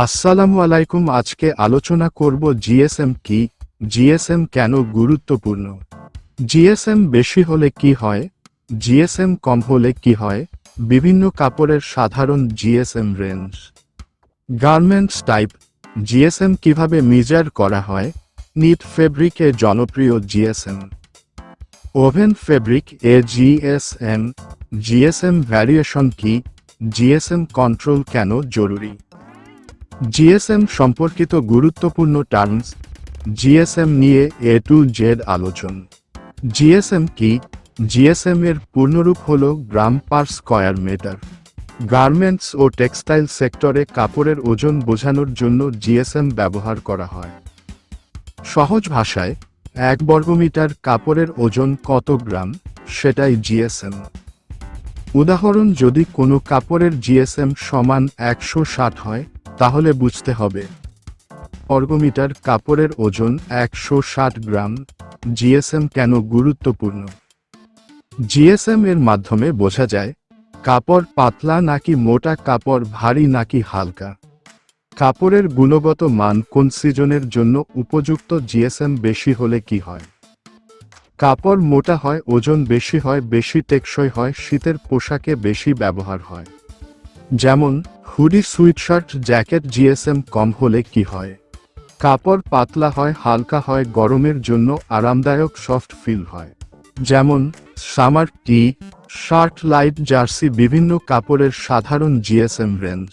আসসালামু আলাইকুম। আজকে আলোচনা করব জিএসএম কি, জিএসএম কেন গুরুত্বপূর্ণ, জিএসএম বেশি হলে কি হয়, জিএসএম কম হলে কি হয়, বিভিন্ন কাপড়ের সাধারণ GSM range, garments type, GSM কিভাবে মেজার করা হয়, নিট ফেব্রিকে জনপ্রিয় জিএসএম, ওভেন ফেব্রিক এ জিএসএম, জিএসএম ভ্যারিয়েশন কি, জিএসএম কন্ট্রোল কেন জরুরি, জিএসএম সম্পর্কিত গুরুত্বপূর্ণ টার্মস, জিএসএম নিয়ে এ টু জেড আলোচন। জিএসএম কি? জিএসএম এর পূর্ণরূপ হল গ্রাম পার স্কয়ার মিটার। গার্মেন্টস ও টেক্সটাইল সেক্টরে কাপড়ের ওজন বোঝানোর জন্য জিএসএম ব্যবহার করা হয়। সহজ ভাষায় 1 বর্গমিটার কাপড়ের ওজন কত গ্রাম, সেটাই জিএসএম। উদাহরণ, যদি কোনো কাপড়ের জিএসএম সমান 160 হয়, তাহলে বুঝতে হবে বর্গমিটার কাপড়ের ওজন 160 গ্রাম। জিএসএম কেন গুরুত্বপূর্ণ? জিএসএম এর মাধ্যমে বোঝা যায় কাপড় পাতলা নাকি মোটা, কাপড় ভারী নাকি হালকা, কাপড়ের গুণগত মান কোন সিজনের জন্য উপযুক্ত, জিএসএম বেশি হলে কি হয়, কাপড় মোটা হয়, ওজন বেশি হয়, বেশি টেকসই হয়, শীতের পোশাকে বেশি ব্যবহার হয়, যেমন হুডি, সুইটশার্ট, জ্যাকেট। জিএসএম কম হলে কি হয়, কাপড় পাতলা হয়, হালকা হয়, গরমের জন্য আরামদায়ক, সফট ফিল হয়, যেমন summer T shirt, light jersey. বিভিন্ন কাপড়ের সাধারণ জিএসএম রেঞ্জ,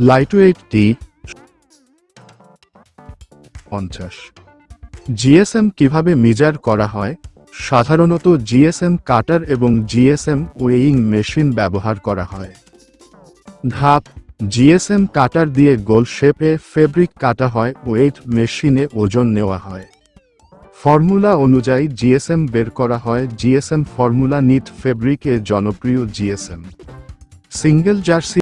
লাইটওয়েট টি 50। জিএসএম কিভাবে মেজার করা হয়? সাধারণত জিএসএম কাটার এবং জিএসএম ওয়েইং মেশিন ব্যবহার করা হয়। ধাপ: জিএসএম কাটার দিয়ে গোল শেপে ফেব্রিক কাটা হয়, ওয়েট মেশিনে ওজন নেওয়া হয়। ফর্মুলা অনুযায়ী জিএসএম বের করা হয়। জিএসএম ফর্মুলা নিট ফেব্রিকে জনপ্রিয় GSM, single jersey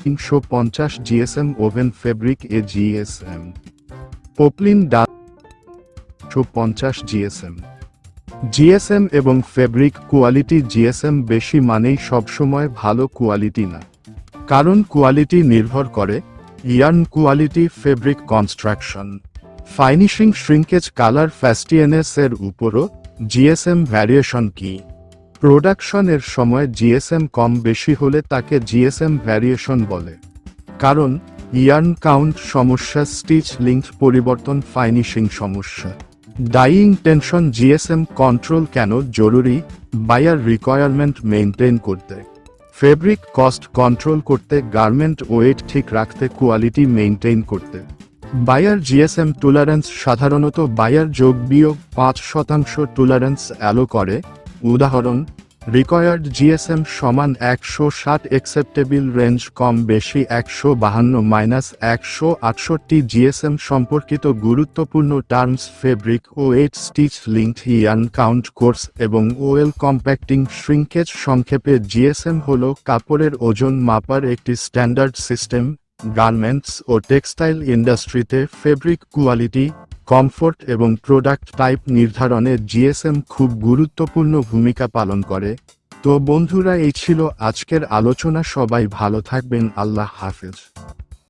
350 GSM, woven fabric এ জিএসএম, পপলিন ডাল 150 জিএসএম। জিএসএম এবং ফেব্রিক কোয়ালিটি: জিএসএম বেশি মানেই সবসময় ভালো কোয়ালিটি না, কারণ কোয়ালিটি নির্ভর করে yarn quality, fabric construction, finishing, shrinkage, colour, fastness এর উপরও। জিএসএম ভ্যারিয়েশন কি? প্রোডাকশনের সময় জিএসএম কম বেশি হলে তাকে জিএসএম ভ্যারিয়েশন বলে, কারণ ইয়ার্ন কাউন্ট সমস্যা, স্টিচ লিংথ পরিবর্তন, ফাইনিশিং সমস্যা, ডাইং টেনশন। জিএসএম কন্ট্রোল কেন জরুরি? বায়ার রিকোয়ারমেন্ট মেইনটেইন করতে, ফেব্রিক কস্ট কন্ট্রোল করতে, গার্মেন্ট ওয়েট ঠিক রাখতে, কোয়ালিটি মেইনটেইন করতে। বায়ার জিএসএম টলারেন্স: সাধারণত বায়ার যোগ বিয়োগ 5% টলারেন্স অ্যালো করে। উদাহরণ, রিকোয়ার্ড জিএসএম সমান 160, অ্যাকসেপ্টেবল রেঞ্জ কম বেশি 152-168। জিএসএম সম্পর্কিত গুরুত্বপূর্ণ terms: fabric, weight, stitch length, yarn count, course এবং ওয়েল কম্প্যাক্টিং, শ্রিঙ্কেজ। সংক্ষেপে, জিএসএম হল কাপড়ের ওজন মাপার একটি স্ট্যান্ডার্ড সিস্টেম। গার্মেন্টস ও টেক্সটাইল ইন্ডাস্ট্রিতে ফেব্রিক কোয়ালিটি, কমফোর্ট এবং প্রোডাক্ট টাইপ নির্ধারণে জিএসএম খুব গুরুত্বপূর্ণ ভূমিকা পালন করে। তো বন্ধুরা, এই ছিল আজকের আলোচনা। সবাই ভালো থাকবেন। আল্লাহ হাফেজ।